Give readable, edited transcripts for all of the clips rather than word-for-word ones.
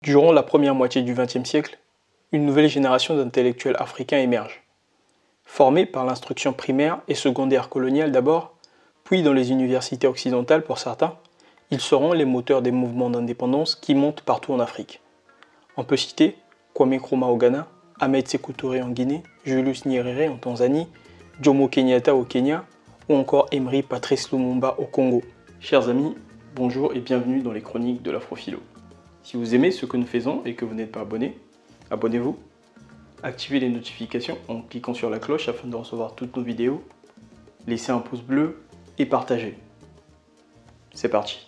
Durant la première moitié du XXe siècle, une nouvelle génération d'intellectuels africains émerge. Formés par l'instruction primaire et secondaire coloniale d'abord, puis dans les universités occidentales pour certains, ils seront les moteurs des mouvements d'indépendance qui montent partout en Afrique. On peut citer Kwame Nkrumah au Ghana, Ahmed Sékou Touré en Guinée, Julius Nyerere en Tanzanie, Jomo Kenyatta au Kenya ou encore Emery Patrice Lumumba au Congo. Chers amis, bonjour et bienvenue dans les chroniques de l'Afrophilo. Si vous aimez ce que nous faisons et que vous n'êtes pas abonné, abonnez-vous. Activez les notifications en cliquant sur la cloche afin de recevoir toutes nos vidéos. Laissez un pouce bleu et partagez. C'est parti.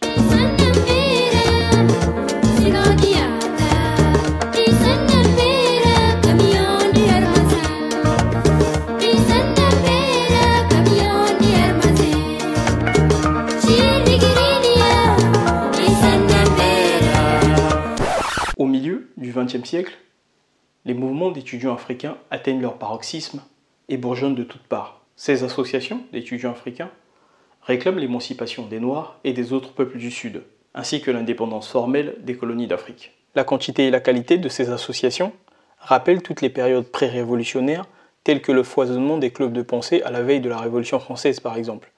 Au milieu du XXe siècle, les mouvements d'étudiants africains atteignent leur paroxysme et bourgeonnent de toutes parts. Ces associations d'étudiants africains réclament l'émancipation des Noirs et des autres peuples du Sud, ainsi que l'indépendance formelle des colonies d'Afrique. La quantité et la qualité de ces associations rappellent toutes les périodes pré-révolutionnaires, telles que le foisonnement des clubs de pensée à la veille de la Révolution française par exemple.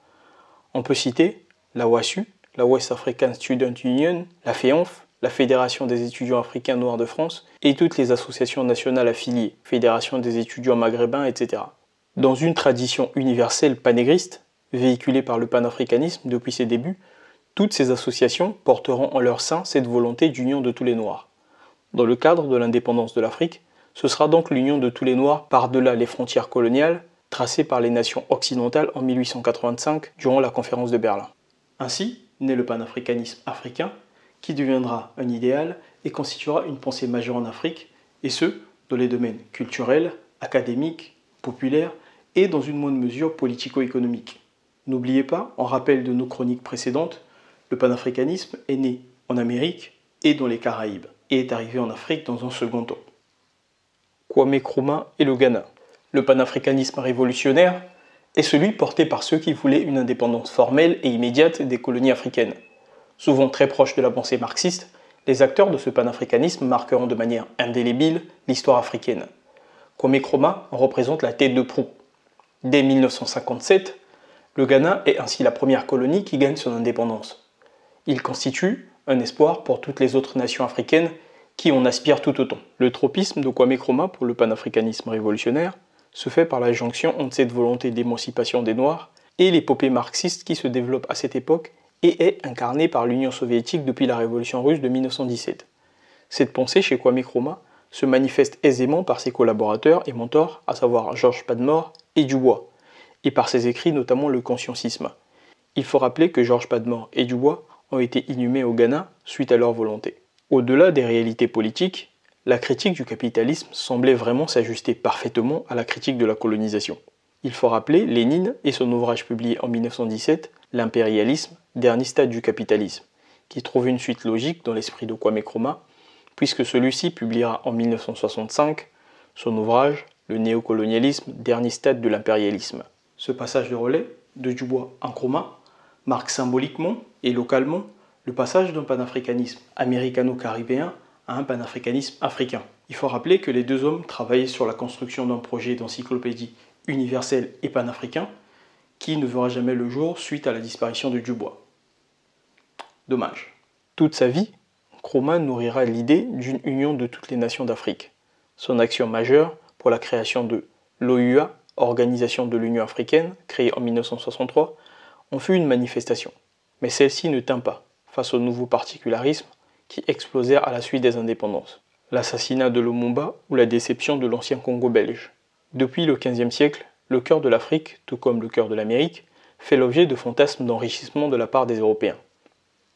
On peut citer la WASU, la West African Student Union, la FEANF, la Fédération des étudiants africains noirs de France et toutes les associations nationales affiliées, Fédération des étudiants maghrébins, etc. Dans une tradition universelle panégriste, véhiculée par le panafricanisme depuis ses débuts, toutes ces associations porteront en leur sein cette volonté d'union de tous les Noirs. Dans le cadre de l'indépendance de l'Afrique, ce sera donc l'union de tous les Noirs par-delà les frontières coloniales tracées par les nations occidentales en 1885 durant la conférence de Berlin. Ainsi naît le panafricanisme africain, qui deviendra un idéal et constituera une pensée majeure en Afrique, et ce, dans les domaines culturels, académiques, populaires et dans une moindre mesure politico-économique. N'oubliez pas, en rappel de nos chroniques précédentes, le panafricanisme est né en Amérique et dans les Caraïbes, et est arrivé en Afrique dans un second temps. Kwame Nkrumah et le Ghana. Le panafricanisme révolutionnaire est celui porté par ceux qui voulaient une indépendance formelle et immédiate des colonies africaines. Souvent très proches de la pensée marxiste, les acteurs de ce panafricanisme marqueront de manière indélébile l'histoire africaine. Kwame Nkrumah en représente la tête de proue. Dès 1957, le Ghana est ainsi la première colonie qui gagne son indépendance. Il constitue un espoir pour toutes les autres nations africaines qui en aspirent tout autant. Le tropisme de Kwame Nkrumah pour le panafricanisme révolutionnaire se fait par la jonction entre cette volonté d'émancipation des Noirs et l'épopée marxiste qui se développe à cette époque et est incarnée par l'Union soviétique depuis la révolution russe de 1917. Cette pensée chez Kwame Nkrumah se manifeste aisément par ses collaborateurs et mentors, à savoir Georges Padmore et Dubois, et par ses écrits notamment le consciencisme. Il faut rappeler que Georges Padmore et Dubois ont été inhumés au Ghana suite à leur volonté. Au-delà des réalités politiques, la critique du capitalisme semblait vraiment s'ajuster parfaitement à la critique de la colonisation. Il faut rappeler Lénine et son ouvrage publié en 1917, L'impérialisme, dernier stade du capitalisme, qui trouve une suite logique dans l'esprit de Kwame Nkrumah, puisque celui-ci publiera en 1965 son ouvrage Le néocolonialisme, dernier stade de l'impérialisme. Ce passage de relais de Dubois à Nkrumah marque symboliquement et localement le passage d'un panafricanisme américano-caribéen à un panafricanisme africain. Il faut rappeler que les deux hommes travaillaient sur la construction d'un projet d'encyclopédie universelle et panafricain qui ne verra jamais le jour suite à la disparition de Dubois. Dommage. Toute sa vie, Nkrumah nourrira l'idée d'une union de toutes les nations d'Afrique. Son action majeure pour la création de l'OUA, Organisation de l'Union africaine, créée en 1963, en fut une manifestation. Mais celle-ci ne tint pas face aux nouveaux particularismes qui explosèrent à la suite des indépendances. L'assassinat de Lumumba ou la déception de l'ancien Congo belge. Depuis le XVe siècle, le cœur de l'Afrique, tout comme le cœur de l'Amérique, fait l'objet de fantasmes d'enrichissement de la part des Européens.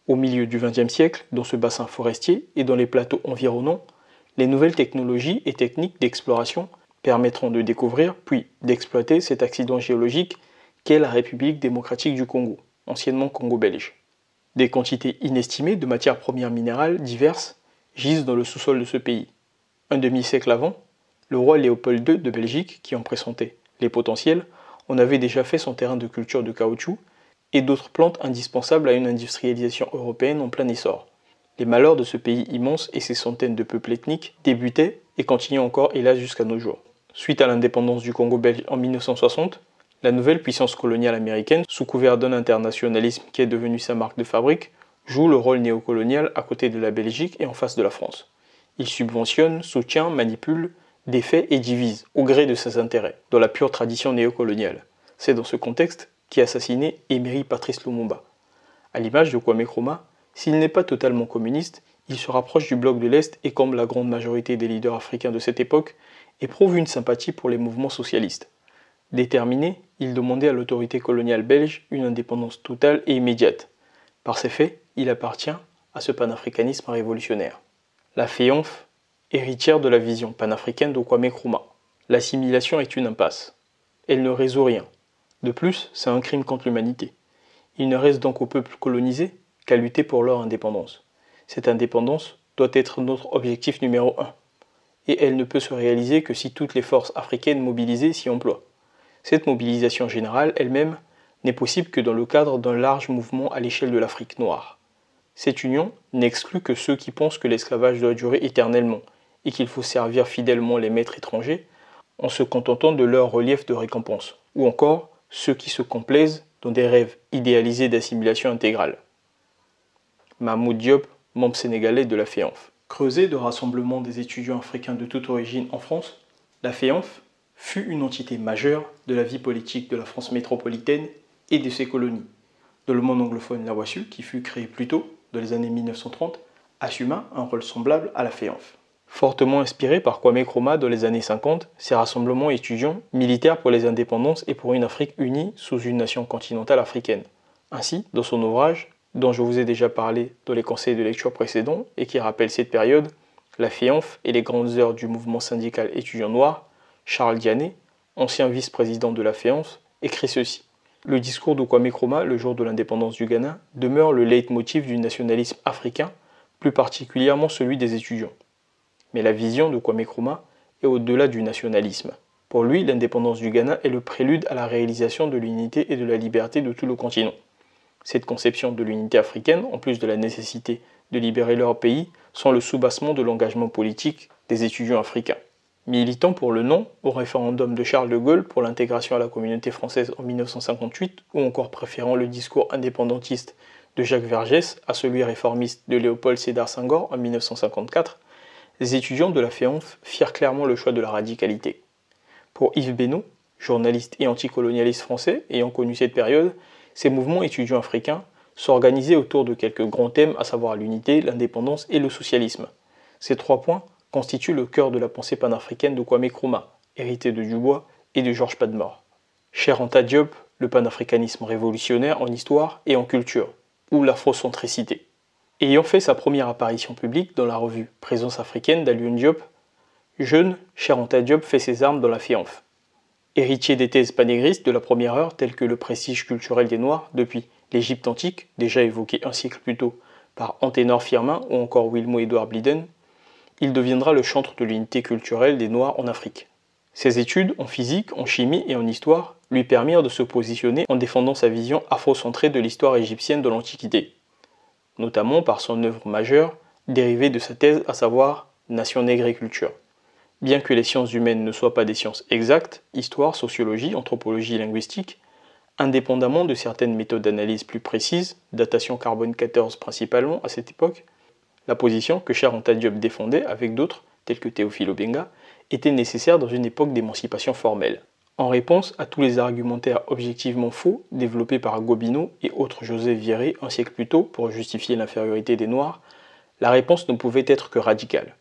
Au milieu du XXe siècle, dans ce bassin forestier et dans les plateaux environnants, les nouvelles technologies et techniques d'exploration permettront de découvrir puis d'exploiter cet accident géologique qu'est la République démocratique du Congo, anciennement Congo belge. Des quantités inestimées de matières premières minérales diverses gisent dans le sous-sol de ce pays. Un demi-siècle avant, le roi Léopold II de Belgique, qui en pressentait les potentiels, en avait déjà fait son terrain de culture de caoutchouc et d'autres plantes indispensables à une industrialisation européenne en plein essor. Les malheurs de ce pays immense et ses centaines de peuples ethniques débutaient et continuent encore hélas jusqu'à nos jours. Suite à l'indépendance du Congo belge en 1960, la nouvelle puissance coloniale américaine, sous couvert d'un internationalisme qui est devenu sa marque de fabrique, joue le rôle néocolonial à côté de la Belgique et en face de la France. Il subventionne, soutient, manipule, défait et divise, au gré de ses intérêts, dans la pure tradition néocoloniale. C'est dans ce contexte qu'est assassiné Emery Patrice Lumumba. À l'image de Kwame Nkrumah, s'il n'est pas totalement communiste, il se rapproche du bloc de l'Est et, comme la grande majorité des leaders africains de cette époque, éprouve une sympathie pour les mouvements socialistes. Déterminé, il demandait à l'autorité coloniale belge une indépendance totale et immédiate. Par ces faits, il appartient à ce panafricanisme révolutionnaire. La FEANF, héritière de la vision panafricaine de Kwame Nkrumah. L'assimilation est une impasse. Elle ne résout rien. De plus, c'est un crime contre l'humanité. Il ne reste donc aux peuples colonisés qu'à lutter pour leur indépendance. Cette indépendance doit être notre objectif numéro 1. Et elle ne peut se réaliser que si toutes les forces africaines mobilisées s'y emploient. Cette mobilisation générale elle-même n'est possible que dans le cadre d'un large mouvement à l'échelle de l'Afrique noire. Cette union n'exclut que ceux qui pensent que l'esclavage doit durer éternellement et qu'il faut servir fidèlement les maîtres étrangers en se contentant de leur relief de récompense, ou encore ceux qui se complaisent dans des rêves idéalisés d'assimilation intégrale. Mahmoud Diop, membre sénégalais de la FEANF. Creuset de rassemblement des étudiants africains de toute origine en France, la FEANF fut une entité majeure de la vie politique de la France métropolitaine et de ses colonies. Dans le monde anglophone, la WASU, qui fut créée plus tôt, dans les années 1930, assuma un rôle semblable à la FEANF. Fortement inspiré par Kwame Nkrumah dans les années 50, ces rassemblements étudiants militèrent pour les indépendances et pour une Afrique unie sous une nation continentale africaine. Ainsi, dans son ouvrage, dont je vous ai déjà parlé dans les conseils de lecture précédents et qui rappelle cette période, la FEANF et les grandes heures du mouvement syndical étudiant noir, Charles Diané, ancien vice-président de la FEANF, écrit ceci. Le discours de Kwame Nkrumah, le jour de l'indépendance du Ghana, demeure le leitmotiv du nationalisme africain, plus particulièrement celui des étudiants. Mais la vision de Kwame Nkrumah est au-delà du nationalisme. Pour lui, l'indépendance du Ghana est le prélude à la réalisation de l'unité et de la liberté de tout le continent. Cette conception de l'unité africaine, en plus de la nécessité de libérer leur pays, sont le soubassement de l'engagement politique des étudiants africains. Militant pour le non au référendum de Charles de Gaulle pour l'intégration à la communauté française en 1958, ou encore préférant le discours indépendantiste de Jacques Vergès à celui réformiste de Léopold Sédar Senghor en 1954, les étudiants de la FEANF firent clairement le choix de la radicalité. Pour Yves Benoît, journaliste et anticolonialiste français ayant connu cette période, ces mouvements étudiants africains s'organisaient autour de quelques grands thèmes, à savoir l'unité, l'indépendance et le socialisme. Ces trois points constituent le cœur de la pensée panafricaine de Kwame Nkrumah, hérité de Dubois et de Georges Padmore. Cher Anta Diop, le panafricanisme révolutionnaire en histoire et en culture, ou l'afrocentricité. Ayant fait sa première apparition publique dans la revue Présence africaine d'Alioune Diop, jeune, Cher Anta Diop fait ses armes dans la FEANF. Héritier des thèses panégristes de la première heure telles que le prestige culturel des Noirs depuis l'Égypte antique, déjà évoqué un siècle plus tôt par Anténor Firmin ou encore Wilmo Edouard Bliden, il deviendra le chantre de l'unité culturelle des Noirs en Afrique. Ses études en physique, en chimie et en histoire lui permirent de se positionner en défendant sa vision afrocentrée de l'histoire égyptienne de l'Antiquité, notamment par son œuvre majeure dérivée de sa thèse, à savoir Nation nègre et culture. Bien que les sciences humaines ne soient pas des sciences exactes, histoire, sociologie, anthropologie et linguistique, indépendamment de certaines méthodes d'analyse plus précises, datation carbone 14 principalement à cette époque, la position que Cher Anta Diop défendait avec d'autres, tels que Théophile Obenga, était nécessaire dans une époque d'émancipation formelle. En réponse à tous les argumentaires objectivement faux développés par Gobineau et autres Joseph Viré un siècle plus tôt pour justifier l'infériorité des Noirs, la réponse ne pouvait être que radicale.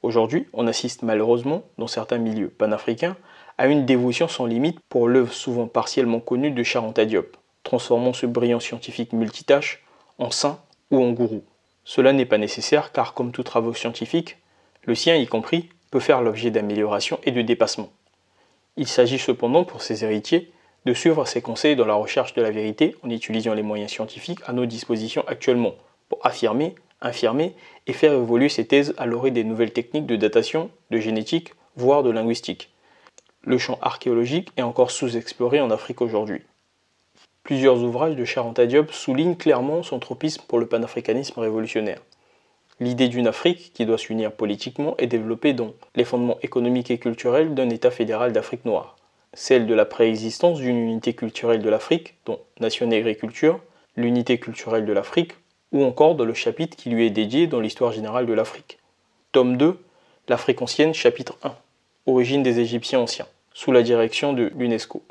Aujourd'hui, on assiste malheureusement, dans certains milieux panafricains, à une dévotion sans limite pour l'œuvre souvent partiellement connue de Cher Anta Diop, transformant ce brillant scientifique multitâche en saint ou en gourou. Cela n'est pas nécessaire car, comme tout travaux scientifiques, le sien y compris peut faire l'objet d'amélioration et de dépassement. Il s'agit cependant pour ses héritiers de suivre ses conseils dans la recherche de la vérité en utilisant les moyens scientifiques à nos dispositions actuellement pour affirmer, infirmer et faire évoluer ces thèses à l'orée des nouvelles techniques de datation, de génétique, voire de linguistique. Le champ archéologique est encore sous-exploré en Afrique aujourd'hui. Plusieurs ouvrages de Cher Anta Diop soulignent clairement son tropisme pour le panafricanisme révolutionnaire. l'idée d'une Afrique qui doit s'unir politiquement est développée dans les fondements économiques et culturels d'un État fédéral d'Afrique noire, celle de la préexistence d'une unité culturelle de l'Afrique, dont Nation et Agriculture, l'unité culturelle de l'Afrique, ou encore dans le chapitre qui lui est dédié dans l'histoire générale de l'Afrique. Tome 2, l'Afrique ancienne, chapitre 1, origine des Égyptiens anciens, sous la direction de l'UNESCO.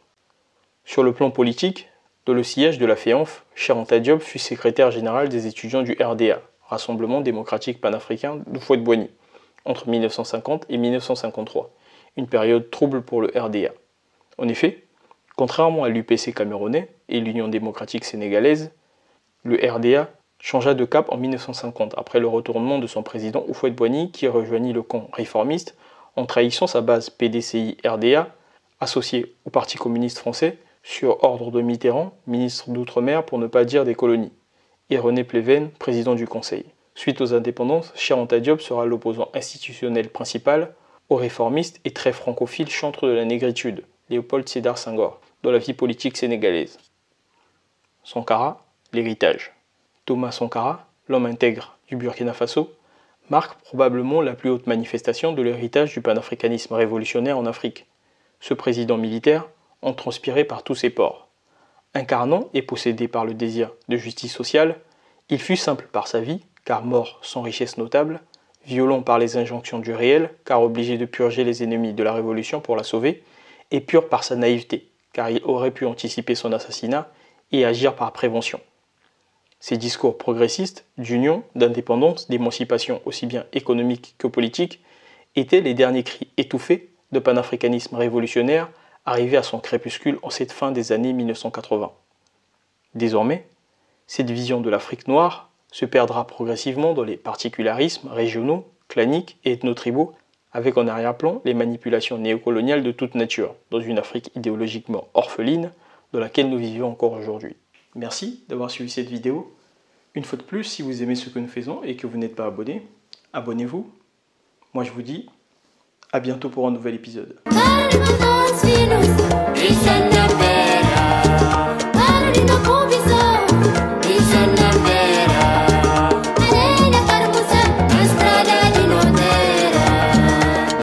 Sur le plan politique, dans le sillage de la FEANF, Cheikh Anta Diop fut secrétaire général des étudiants du RDA, Rassemblement démocratique panafricain d'Houphouët-Boigny, entre 1950 et 1953, une période trouble pour le RDA. En effet, contrairement à l'UPC camerounais et l'Union démocratique sénégalaise, le RDA changea de cap en 1950 après le retournement de son président Houphouët-Boigny qui rejoignit le camp réformiste en trahissant sa base PDCI-RDA, associée au Parti communiste français, sur ordre de Mitterrand, ministre d'Outre-mer pour ne pas dire des colonies, et René Pleven, président du Conseil. Suite aux indépendances, Cheikh Anta Diop sera l'opposant institutionnel principal au réformiste et très francophile chantre de la négritude, Léopold Sédar Senghor, dans la vie politique sénégalaise. Sankara, l'héritage. Thomas Sankara, l'homme intègre du Burkina Faso, marque probablement la plus haute manifestation de l'héritage du panafricanisme révolutionnaire en Afrique. Ce président militaire en transpirait par tous ses pores. Incarnant et possédé par le désir de justice sociale, il fut simple par sa vie, car mort sans richesse notable, violent par les injonctions du réel, car obligé de purger les ennemis de la révolution pour la sauver, et pur par sa naïveté, car il aurait pu anticiper son assassinat et agir par prévention. Ses discours progressistes, d'union, d'indépendance, d'émancipation aussi bien économique que politique, étaient les derniers cris étouffés de panafricanisme révolutionnaire arrivé à son crépuscule en cette fin des années 1980. Désormais, cette vision de l'Afrique noire se perdra progressivement dans les particularismes régionaux, claniques et ethnotribaux, avec en arrière-plan les manipulations néocoloniales de toute nature, dans une Afrique idéologiquement orpheline dans laquelle nous vivons encore aujourd'hui. Merci d'avoir suivi cette vidéo. Une fois de plus, si vous aimez ce que nous faisons et que vous n'êtes pas abonné, abonnez-vous. Moi je vous dis à bientôt pour un nouvel épisode.